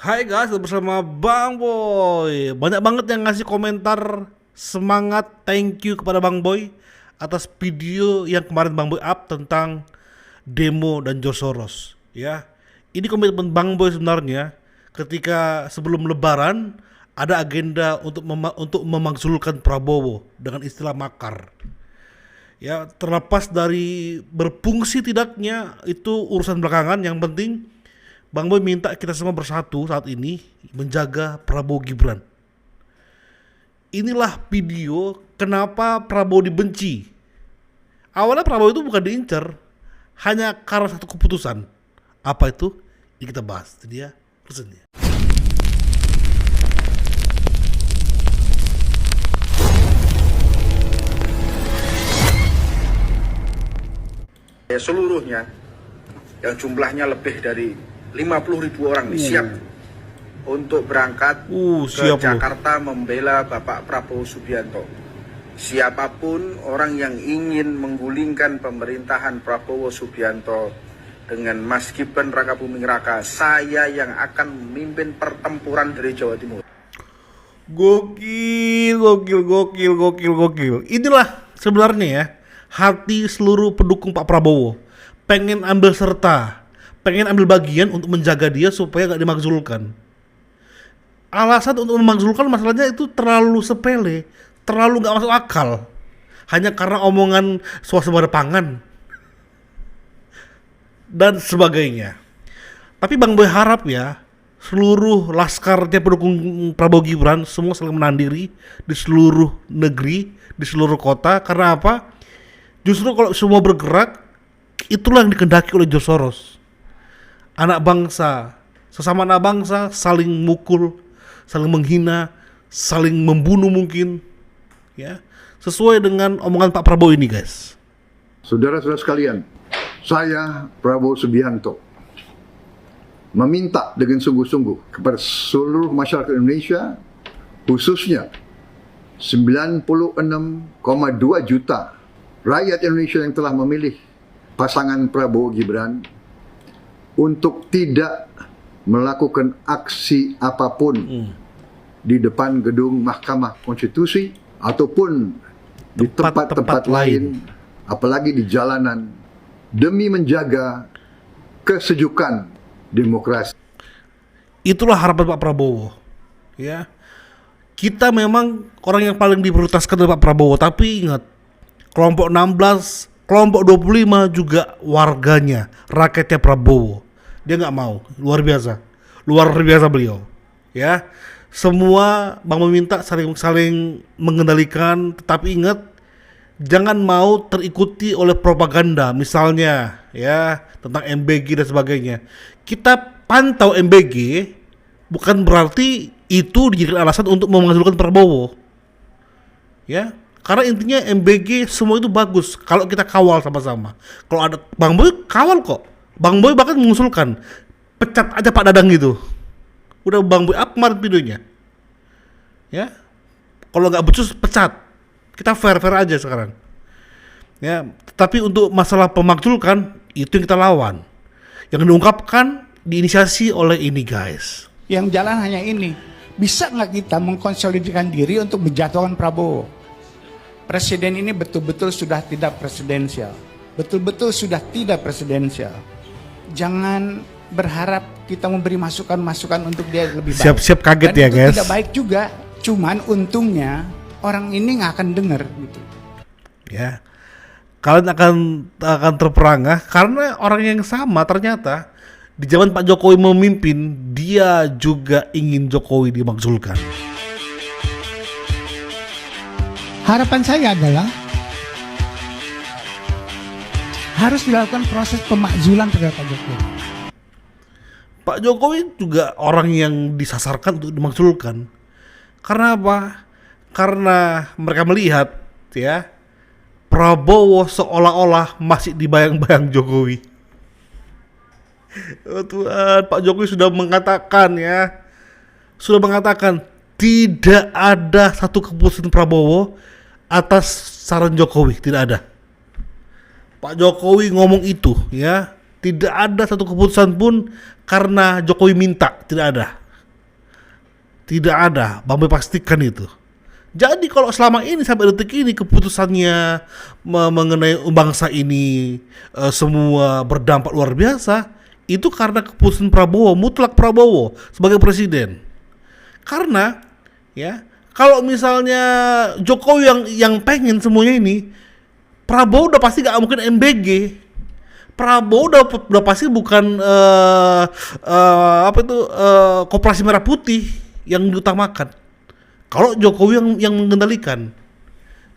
Hai guys, bersama Bang Boy. Banyak banget yang ngasih komentar semangat, thank you kepada Bang Boy atas video yang kemarin Bang Boy up tentang demo dan George Soros. Ya, ini komitmen Bang Boy sebenarnya ketika sebelum Lebaran ada agenda untuk memakzulkan Prabowo dengan istilah makar. Ya, terlepas dari berfungsi tidaknya itu urusan belakangan, yang penting Bang Boy minta kita semua bersatu saat ini menjaga Prabowo Gibran. Inilah video kenapa Prabowo dibenci. Awalnya Prabowo itu bukan diincar, hanya karena satu keputusan. Apa itu? Ini kita bahas. Itu dia pesannya. Seluruhnya yang jumlahnya lebih dari 50.000 orang siap untuk berangkat ke Jakarta membela Bapak Prabowo Subianto. Siapapun orang yang ingin menggulingkan pemerintahan Prabowo Subianto dengan Mas Gibran Rakabuming Raka, saya yang akan memimpin pertempuran dari Jawa Timur. Gokil. Inilah sebenarnya ya hati seluruh pendukung Pak Prabowo. Pengen ambil serta, pengen ambil bagian untuk menjaga dia supaya gak dimakzulkan. Alasan untuk memakzulkan masalahnya itu terlalu sepele, terlalu gak masuk akal. Hanya karena omongan swasembada pangan dan sebagainya. Tapi Bang Boy harap ya seluruh laskarnya pendukung Prabowo Gibran semua saling menahan diri di seluruh negeri, di seluruh kota. Karena apa? Justru kalau semua bergerak, itulah yang dikehendaki oleh George Soros. Anak bangsa, sesama anak bangsa saling mukul, saling menghina, saling membunuh mungkin, ya, sesuai dengan omongan Pak Prabowo ini, guys. Saudara-saudara sekalian, saya Prabowo Subianto meminta dengan sungguh-sungguh kepada seluruh masyarakat Indonesia, khususnya 96,2 juta rakyat Indonesia yang telah memilih pasangan Prabowo Gibran, untuk tidak melakukan aksi apapun di depan gedung Mahkamah Konstitusi ataupun di tempat-tempat lain, apalagi di jalanan, demi menjaga kesejukan demokrasi. Itulah harapan Pak Prabowo. Ya, kita memang orang yang paling diprioritaskan oleh Pak Prabowo, tapi ingat, kelompok 16, kelompok 25 juga warganya, rakyatnya Prabowo. Dia nggak mau, luar biasa beliau. Ya, semua Bang meminta saling mengendalikan, tetapi ingat, jangan mau terikuti oleh propaganda, misalnya ya tentang MBG dan sebagainya. Kita pantau MBG bukan berarti itu dijadikan alasan untuk memakzulkan Prabowo. Ya, karena intinya MBG semua itu bagus kalau kita kawal sama-sama. Kalau ada Bang Boy kawal kok. Bang Boy bahkan mengusulkan pecat aja Pak Dadang gitu. Udah Bang Boy up kemarin videonya. Ya, kalau nggak becus pecat. Kita fair aja sekarang. Ya, tapi untuk masalah pemakzulkan itu yang kita lawan. Yang diungkapkan diinisiasi oleh ini, guys. Yang jalan hanya ini. Bisa nggak kita mengkonsolidasikan diri untuk menjatuhkan Prabowo? Presiden ini betul-betul sudah tidak presidensial. Betul-betul sudah tidak presidensial. Jangan berharap kita memberi masukan-masukan untuk dia lebih baik. Siap-siap kaget. Dan ya itu guys. Tidak baik juga. Cuman untungnya orang ini nggak akan dengar gitu. Ya, kalian akan terperangah karena orang yang sama ternyata di zaman Pak Jokowi memimpin, dia juga ingin Jokowi dimakzulkan. Harapan saya adalah harus dilakukan proses pemakzulan terhadap Pak Jokowi. Pak Jokowi juga orang yang disasarkan untuk dimakzulkan. Karena apa? Karena mereka melihat ya Prabowo seolah-olah masih dibayang-bayang Jokowi. Oh Tuhan, Pak Jokowi sudah mengatakan tidak ada satu keputusan Prabowo atas saran Jokowi, tidak ada. Pak Jokowi ngomong itu ya, tidak ada satu keputusan pun karena Jokowi minta, tidak ada. Tidak ada, Bang Boy pastikan itu. Jadi kalau selama ini sampai detik ini keputusannya mengenai bangsa ini semua berdampak luar biasa, itu karena keputusan Prabowo, mutlak Prabowo sebagai presiden. Karena ya, kalau misalnya Jokowi yang pengen semuanya ini, Prabowo udah pasti gak mungkin MBG. Prabowo udah pasti bukan Koperasi Merah Putih yang diutamakan. Kalau Jokowi yang mengendalikan,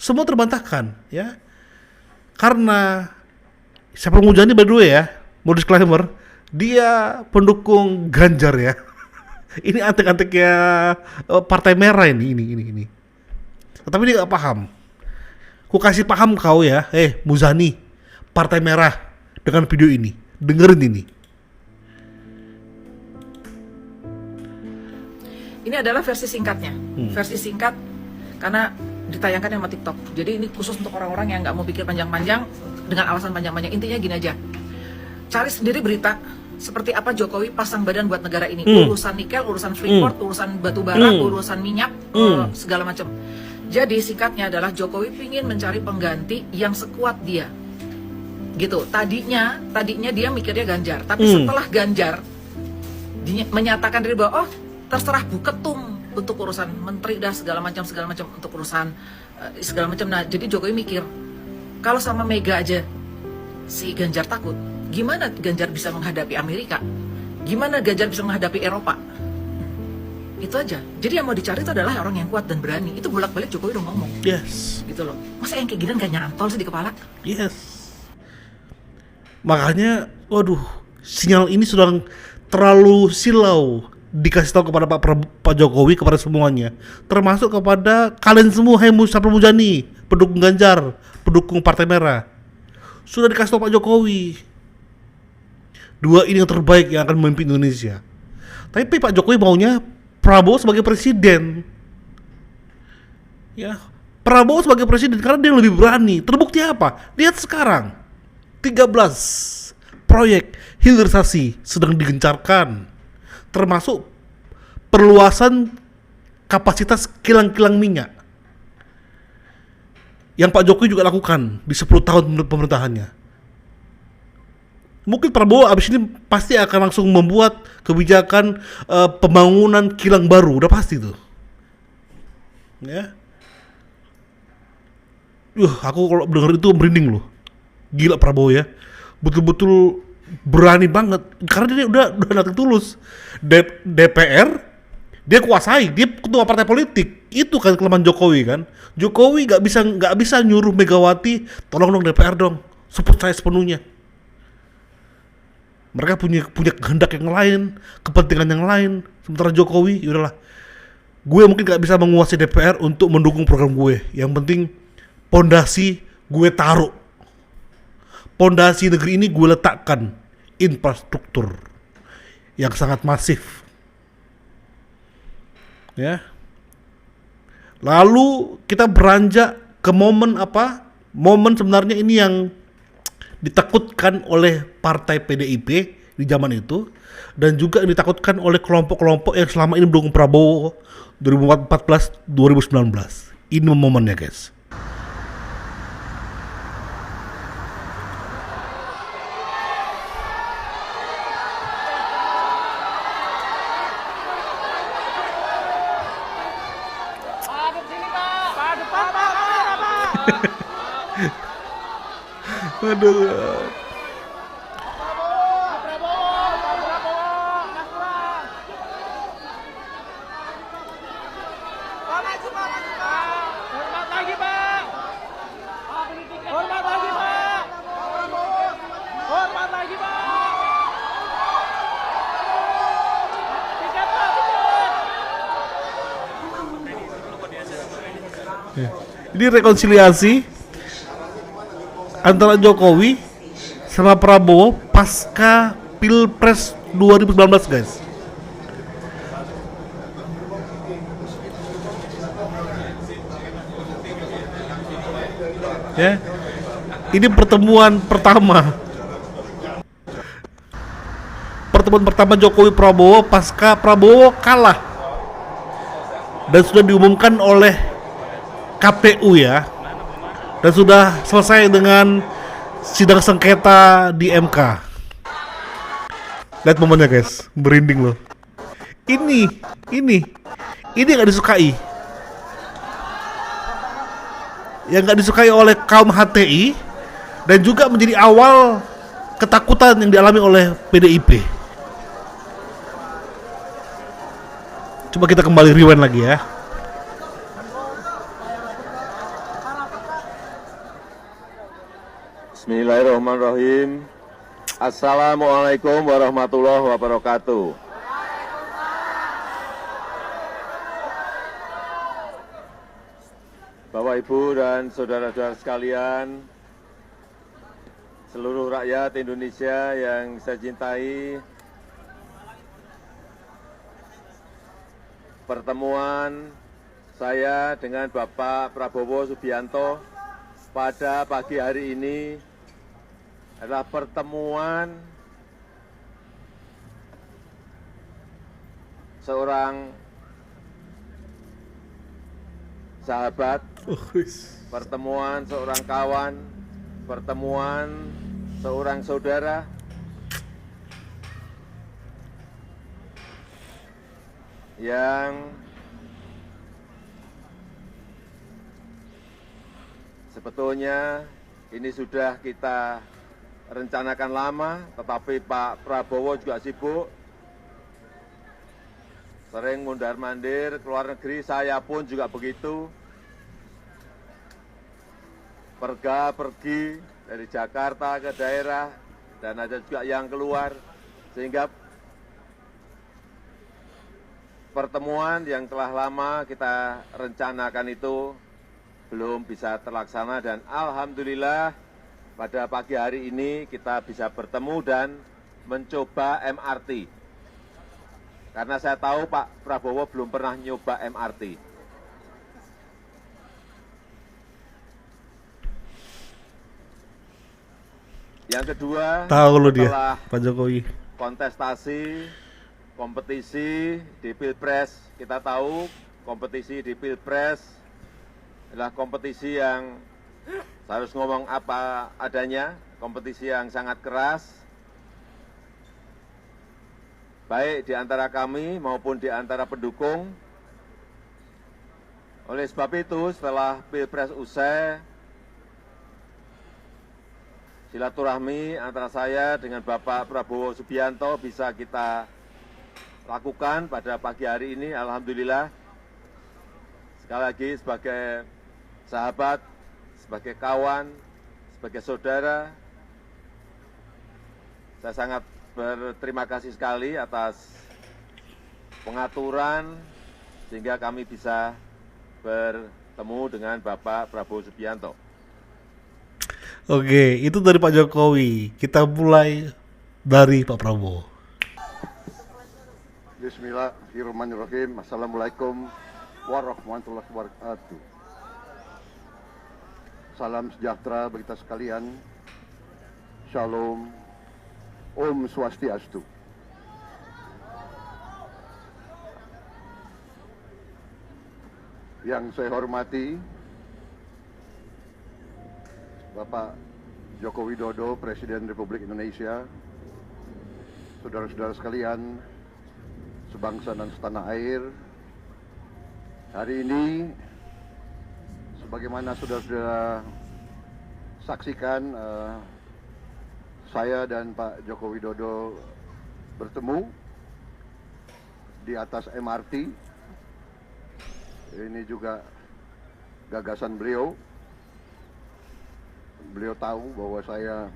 semua terbantahkan, ya. Karena Saiful Mujani by the way ya, mau disclaimer, dia pendukung Ganjar ya. Ini antek-anteknya Partai Merah ini. Tapi dia nggak paham. Ku kasih paham kau ya, Muzani, Partai Merah dengan video ini, dengerin ini. Ini adalah versi singkatnya, versi singkat karena ditayangkan sama TikTok. Jadi ini khusus untuk orang-orang yang nggak mau pikir panjang-panjang dengan alasan panjang-panjang. Intinya gini aja, cari sendiri berita seperti apa Jokowi pasang badan buat negara ini. Urusan nikel, urusan Freeport, urusan batu bara, urusan minyak, segala macam. Jadi singkatnya adalah Jokowi pingin mencari pengganti yang sekuat dia. Gitu. Tadinya dia mikirnya Ganjar, tapi setelah Ganjar menyatakan diri bahwa terserah Bu Ketum untuk urusan menteri dan segala macam untuk urusan segala macam. Nah, jadi Jokowi mikir kalau sama Mega aja si Ganjar takut, gimana Ganjar bisa menghadapi Amerika? Gimana Ganjar bisa menghadapi Eropa? Itu aja. Jadi yang mau dicari itu adalah orang yang kuat dan berani. Itu bolak-balik Jokowi udah ngomong. Yes. Gitu loh. Masa yang kayak gini gak nyantol sih di kepala? Yes. Makanya, waduh, sinyal ini sudah terlalu silau dikasih tahu kepada Pak Jokowi, kepada semuanya, termasuk kepada kalian semua, Saiful Mujani, pendukung Ganjar, pendukung Partai Merah, sudah dikasih tahu Pak Jokowi, dua ini yang terbaik yang akan memimpin Indonesia. Tapi Pak Jokowi maunya Prabowo sebagai presiden, ya, Prabowo sebagai presiden karena dia lebih berani. Terbukti apa? Lihat sekarang, 13 proyek hilirisasi sedang digencarkan, termasuk perluasan kapasitas kilang-kilang minyak yang Pak Jokowi juga lakukan di 10 tahun pemerintahannya. Mungkin Prabowo abis ini pasti akan langsung membuat kebijakan pembangunan kilang baru, udah pasti tuh. Ya. Aku kalau denger itu merinding loh. Gila Prabowo ya. Betul-betul berani banget karena dia udah nating tulus. DPR dia kuasai, dia ketua partai politik. Itu kan kelemahan Jokowi kan. Jokowi nggak bisa nyuruh Megawati, tolong dong DPR dong, support saya sepenuhnya. Mereka punya kehendak yang lain, kepentingan yang lain. Sementara Jokowi, yaudahlah, gue mungkin nggak bisa menguasai DPR untuk mendukung program gue. Yang penting pondasi gue taruh. Pondasi negeri ini gue letakkan infrastruktur yang sangat masif, ya. Lalu kita beranjak ke momen apa? Momen sebenarnya ini yang ditakutkan oleh partai PDIP di zaman itu, dan juga ditakutkan oleh kelompok-kelompok yang selama ini mendukung Prabowo 2014-2019. Ini momennya, guys. Aduh. Ini rekonsiliasi antara Jokowi sama Prabowo pasca Pilpres 2019, guys. Ya. Ini pertemuan pertama. Pertemuan pertama Jokowi Prabowo pasca Prabowo kalah dan sudah diumumkan oleh KPU ya, dan sudah selesai dengan sidang sengketa di MK. Lihat momennya guys, merinding loh. Ini nggak disukai. Yang nggak disukai oleh kaum HTI dan juga menjadi awal ketakutan yang dialami oleh PDIP. Coba kita kembali rewind lagi ya. Bismillahirrahmanirrahim. Assalamualaikum warahmatullahi wabarakatuh. Bapak, Ibu, dan saudara-saudara sekalian, seluruh rakyat Indonesia yang saya cintai, pertemuan saya dengan Bapak Prabowo Subianto pada pagi hari ini adalah pertemuan seorang sahabat, pertemuan seorang kawan, pertemuan seorang saudara, yang sebetulnya ini sudah kita rencanakan lama, tetapi Pak Prabowo juga sibuk, sering mondar-mandir ke luar negeri, saya pun juga begitu, pergi dari Jakarta ke daerah, dan ada juga yang keluar, sehingga pertemuan yang telah lama kita rencanakan itu belum bisa terlaksana, dan alhamdulillah pada pagi hari ini kita bisa bertemu dan mencoba MRT. Karena saya tahu Pak Prabowo belum pernah nyoba MRT. Yang kedua, Tahu lo dia, setelah Pak Jokowi. kontestasi, kompetisi di Pilpres, kita tahu kompetisi di Pilpres adalah kompetisi yang harus ngomong apa adanya, kompetisi yang sangat keras, baik di antara kami maupun di antara pendukung. Oleh sebab itu, setelah Pilpres usai, silaturahmi antara saya dengan Bapak Prabowo Subianto bisa kita lakukan pada pagi hari ini. Alhamdulillah, sekali lagi sebagai sahabat, sebagai kawan, sebagai saudara, saya sangat berterima kasih sekali atas pengaturan sehingga kami bisa bertemu dengan Bapak Prabowo Subianto. Oke, itu dari Pak Jokowi. Kita mulai dari Pak Prabowo. Bismillahirrahmanirrahim. Assalamualaikum warahmatullahi wabarakatuh. Salam sejahtera bagi kita sekalian. Shalom. Om Swastiastu. Yang saya hormati Bapak Joko Widodo, Presiden Republik Indonesia, saudara-saudara sekalian, sebangsa dan setanah air. Hari ini, sebagaimana saudara-saudara saksikan, saya dan Pak Joko Widodo bertemu di atas MRT. Ini juga gagasan beliau. Beliau tahu bahwa saya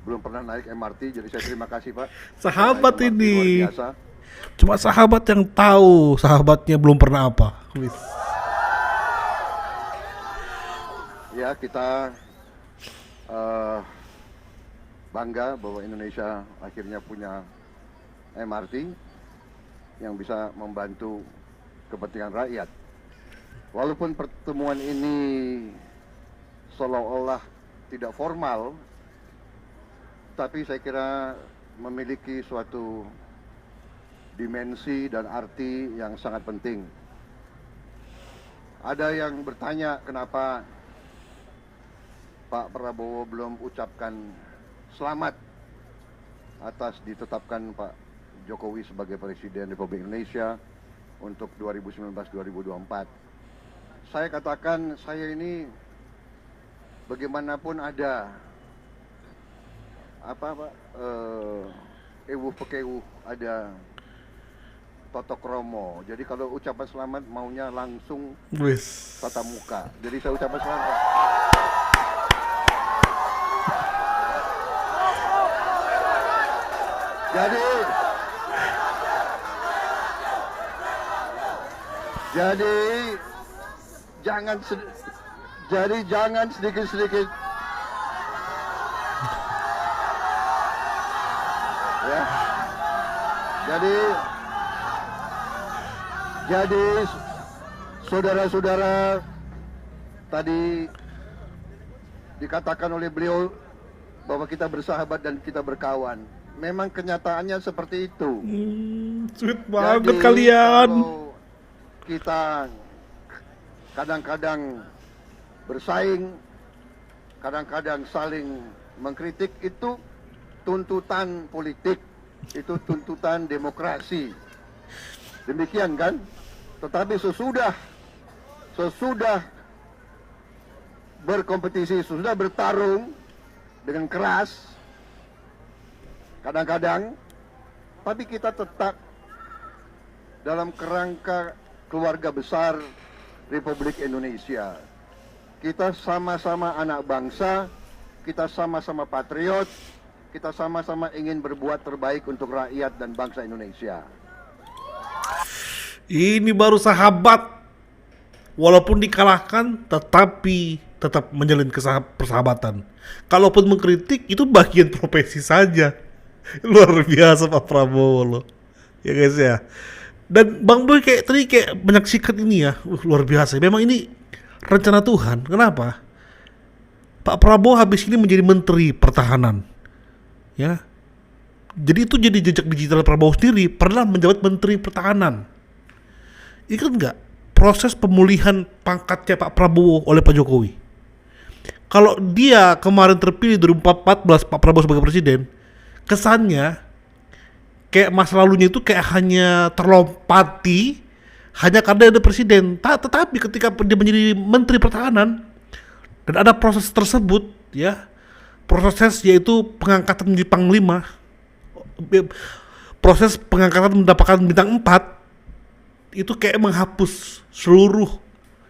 belum pernah naik MRT, jadi saya terima kasih Pak. Sahabat ini. Luar biasa. Cuma sahabat yang tahu, sahabatnya belum pernah apa. Wis. Ya, kita bangga bahwa Indonesia akhirnya punya MRT yang bisa membantu kepentingan rakyat. Walaupun pertemuan ini seolah-olah tidak formal, tapi saya kira memiliki suatu dimensi dan arti yang sangat penting. Ada yang bertanya kenapa Pak Prabowo belum ucapkan selamat atas ditetapkan Pak Jokowi sebagai Presiden Republik Indonesia untuk 2019-2024. Saya katakan, saya ini bagaimanapun ada ewuh pekewuh, ada totok romo. Jadi kalau ucapan selamat maunya langsung tatap muka. Jadi saya ucapan selamat. Jadi jangan sedikit-sedikit ya. Jadi saudara-saudara, tadi dikatakan oleh beliau bahwa kita bersahabat dan kita berkawan. Memang kenyataannya seperti itu. Sweet banget kalian. Kalau kita kadang-kadang bersaing, kadang-kadang saling mengkritik, itu tuntutan politik, itu tuntutan demokrasi. Demikian kan? Tetapi sesudah berkompetisi, sesudah bertarung dengan keras, kadang-kadang, tapi kita tetap dalam kerangka keluarga besar Republik Indonesia. Kita sama-sama anak bangsa, kita sama-sama patriot, kita sama-sama ingin berbuat terbaik untuk rakyat dan bangsa Indonesia. Ini baru sahabat. Walaupun dikalahkan, tetapi tetap menjalin persahabatan. Kalaupun mengkritik, itu bagian profesi saja. Luar biasa Pak Prabowo loh. Ya guys ya. Dan Bang Boy tadi menyaksikan ini ya. Luar biasa. Memang ini rencana Tuhan. Kenapa? Pak Prabowo habis ini menjadi Menteri Pertahanan. Ya. Jadi itu jadi jejak digital Prabowo sendiri. Pernah menjabat Menteri Pertahanan. Ingat nggak proses pemulihan pangkatnya Pak Prabowo oleh Pak Jokowi? Kalau dia kemarin terpilih 2014 Pak Prabowo sebagai presiden, kesannya kayak masa lalunya itu kayak hanya terlompati hanya karena ada presiden. Tetapi ketika dia menjadi Menteri Pertahanan dan ada proses tersebut, ya, proses yaitu pengangkatan menjadi Panglima, proses pengangkatan mendapatkan bintang 4, itu kayak menghapus seluruh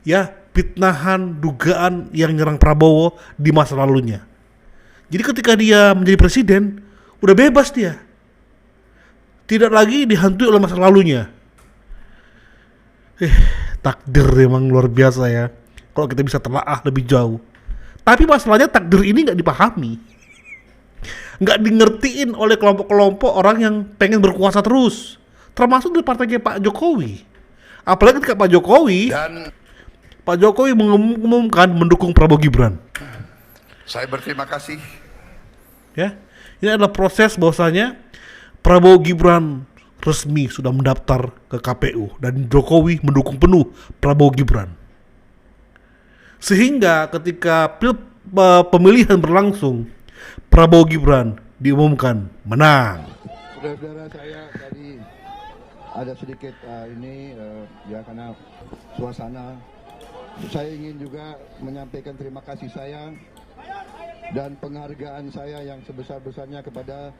ya fitnahan, dugaan yang nyerang Prabowo di masa lalunya. Jadi ketika dia menjadi presiden, udah bebas dia. Tidak lagi dihantui oleh masa lalunya. Takdir emang luar biasa ya. Kalau kita bisa telaah lebih jauh. Tapi masalahnya takdir ini nggak dipahami. Nggak dingertiin oleh kelompok-kelompok orang yang pengen berkuasa terus. Termasuk di partainya Pak Jokowi. Apalagi ketika Pak Jokowi mengumumkan mendukung Prabowo Gibran. Saya berterima kasih. Ya, ini adalah proses bahwasanya Prabowo Gibran resmi sudah mendaftar ke KPU dan Jokowi mendukung penuh Prabowo Gibran. Sehingga ketika pemilihan berlangsung, Prabowo Gibran diumumkan menang. Saudara-saudara, saya tadi ada sedikit ya karena suasana. Saya ingin juga menyampaikan terima kasih saya dan penghargaan saya yang sebesar-besarnya kepada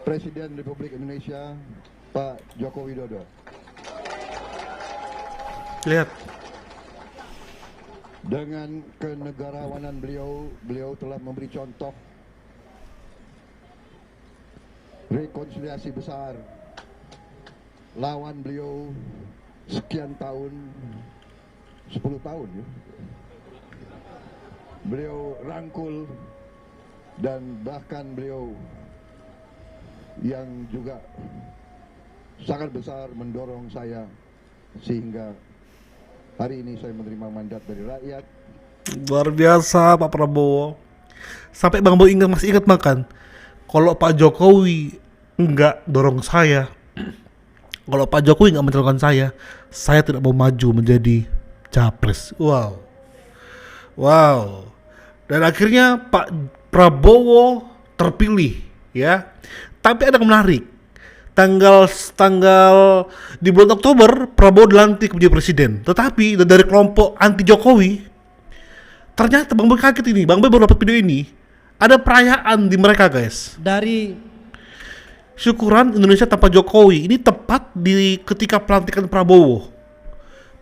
Presiden Republik Indonesia Pak Joko Widodo. Lihat. Dengan kenegarawanan beliau telah memberi contoh rekonsiliasi besar. Lawan beliau sekian tahun, 10 tahun ya. Beliau rangkul dan bahkan beliau yang juga sangat besar mendorong saya sehingga hari ini saya menerima mandat dari rakyat. Luar biasa Pak Prabowo. Sampai Bang Boy masih ingat makan. Kalau Pak Jokowi enggak dorong saya, kalau Pak Jokowi enggak mencalonkan saya tidak mau maju menjadi capres. Wow. Wow. Dan akhirnya Pak Prabowo terpilih, ya. Tapi ada yang menarik. Tanggal di bulan Oktober Prabowo dilantik menjadi presiden. Tetapi dari kelompok anti Jokowi, ternyata Bang Boy kaget ini. Bang Boy baru dapat video ini. Ada perayaan di mereka, guys. Dari Syukuran Indonesia tanpa Jokowi. Ini tepat di ketika pelantikan Prabowo.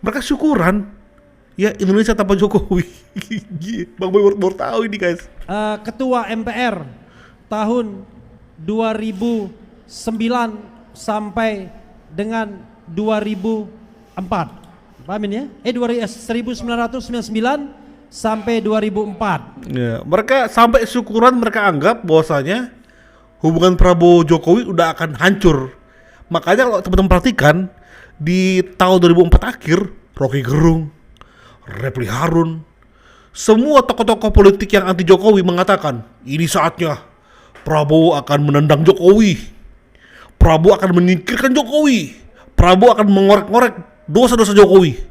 Mereka syukuran ya Indonesia tanpa Jokowi. Bang Boy baru tahu ini, guys. Ketua MPR tahun 2009 sampai dengan 2004. Pahamin ya? 1999 sampai 2004. Ya, mereka sampai syukuran mereka anggap bahwasanya hubungan Prabowo Jokowi udah akan hancur. Makanya kalau teman-teman perhatikan di tahun 2004 akhir, Rocky Gerung, Refli Harun, semua tokoh-tokoh politik yang anti Jokowi mengatakan ini saatnya Prabowo akan menendang Jokowi, Prabowo akan menyingkirkan Jokowi, Prabowo akan mengorek-ngorek dosa-dosa Jokowi.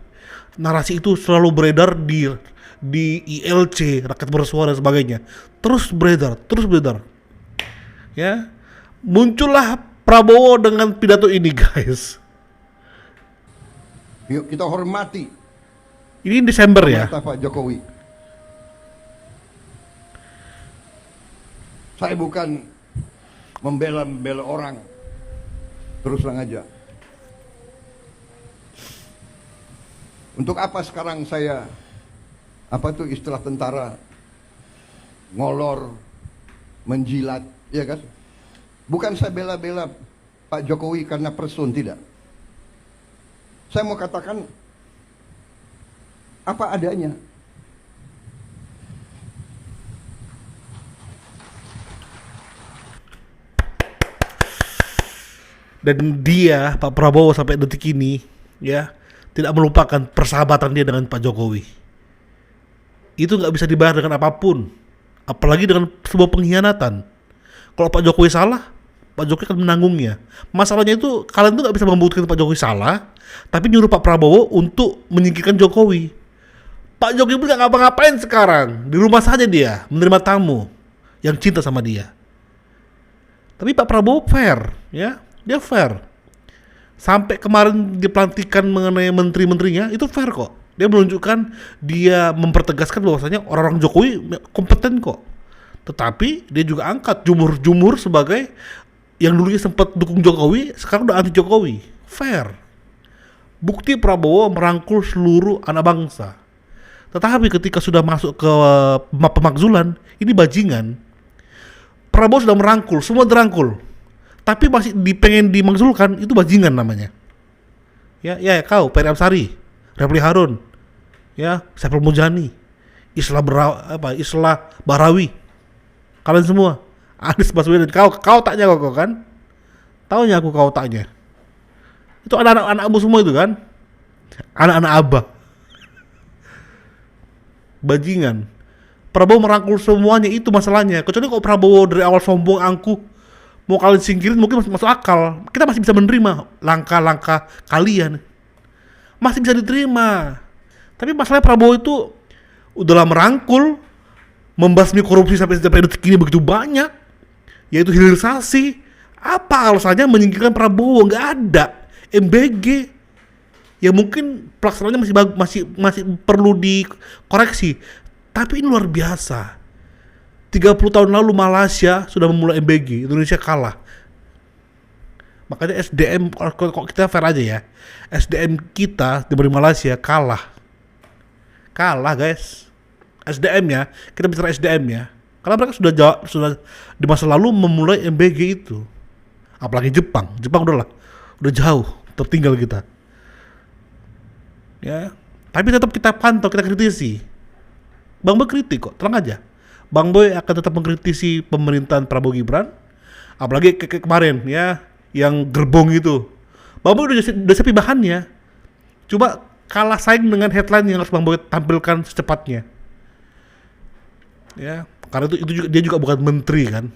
Narasi itu selalu beredar di ILC, Rakyat Bersuara dan sebagainya. Terus beredar. Ya, muncullah Prabowo dengan pidato ini, guys. Yuk kita hormati Ini Desember ya. Pak Jokowi. Saya bukan membela orang, terus terang aja. Untuk apa sekarang saya, apa itu istilah tentara, ngolor, menjilat, ya kan? Bukan saya bela-bela Pak Jokowi karena person, tidak. Saya mau katakan apa adanya. Dan dia, Pak Prabowo sampai detik ini, ya, tidak melupakan persahabatan dia dengan Pak Jokowi. Itu nggak bisa dibayar dengan apapun, apalagi dengan sebuah pengkhianatan. Kalau Pak Jokowi salah, Pak Jokowi akan menanggungnya. Masalahnya itu kalian tuh nggak bisa membuktikan Pak Jokowi salah, tapi nyuruh Pak Prabowo untuk menyingkirkan Jokowi. Pak Jokowi pun nggak ngapa-ngapain sekarang, di rumah saja dia menerima tamu yang cinta sama dia. Tapi Pak Prabowo fair, ya, dia fair. Sampai kemarin dipelantikan mengenai menteri-menterinya itu fair kok. Dia menunjukkan, dia mempertegaskan bahwasanya orang-orang Jokowi kompeten kok. Tetapi dia juga angkat jumur-jumur sebagai yang dulunya sempat dukung Jokowi, sekarang udah anti Jokowi. Fair. Bukti Prabowo merangkul seluruh anak bangsa. Tetapi ketika sudah masuk ke pemakzulan, ini bajingan. Prabowo sudah merangkul, semua dirangkul. Tapi masih pengen dimakzulkan, itu bajingan namanya. Ya, kau, Ferry Amsari, Refli Harun, ya, Saiful Mujani, Islah Bahrawi, kalian semua, Anies Baswedan, kau taknya kau kan? Taunya aku kau taknya. Itu anak-anakmu semua itu kan? Anak-anak abah. Bajingan. Prabowo merangkul semuanya, itu masalahnya. Kecuali kalau Prabowo dari awal sombong angkuh, mau kalian singkirin mungkin masih masuk akal. Kita masih bisa menerima langkah-langkah kalian. Masih bisa diterima. Tapi masalahnya Prabowo itu udahlah merangkul, membasmi korupsi sampai detik ini begitu banyak, yaitu hilirisasi. Apa alasannya menyingkirkan Prabowo? Nggak ada. MBG ya mungkin pelaksanaannya masih perlu dikoreksi. Tapi ini luar biasa. 30 tahun lalu Malaysia sudah memulai MBG, Indonesia kalah. Makanya SDM, kok kita fair aja ya, SDM kita dibanding Malaysia kalah guys. SDM ya, kita bicara SDM ya, karena mereka sudah di masa lalu memulai MBG itu. Apalagi Jepang udah jauh tertinggal kita. Ya, tapi tetap kita pantau, kita kritisi. Bang Boy kritik kok, tenang aja. Bang Boy akan tetap mengkritisi pemerintahan Prabowo Gibran, apalagi kemarin ya, yang gerbong itu. Bang Boy udah siapin bahannya, coba kalah saing dengan headline yang harus Bang Boy tampilkan secepatnya. Ya, karena itu juga, dia juga bukan menteri kan.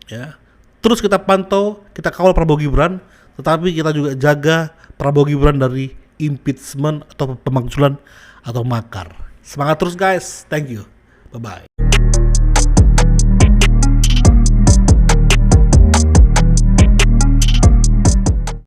Ya, terus kita pantau, kita kawal Prabowo Gibran, tetapi kita juga jaga Prabowo Gibran dari impeachment atau pemakzulan atau makar. Semangat terus guys, thank you, bye bye.